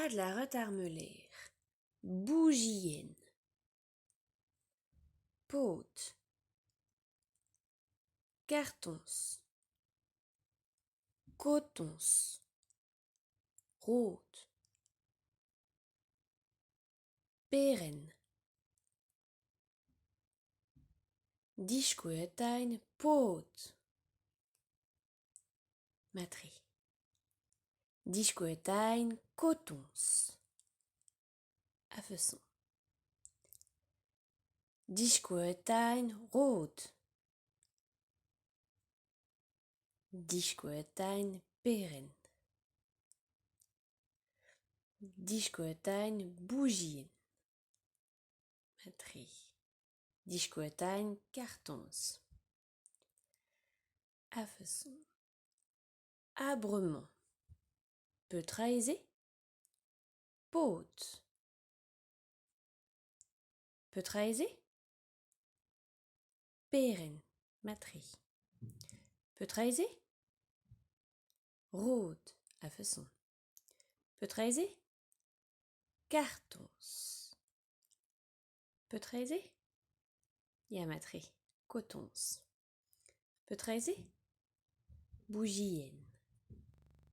Adler armeleer, bougien, poot, cartons, cotons, rood, peren, diskoetein, poot, matri, diskoetein, cotons, afeson, diskoetein, rood, diskoetein, peren, diskoetein, bougien, matri, diskoetein, cartons, afeson, abrement, peutreize, poot, peutreize, peren, matri, peutreize, rood, afeson, peutreize, cartons, peutreize, ya matri, cotons, peutreize, bougien.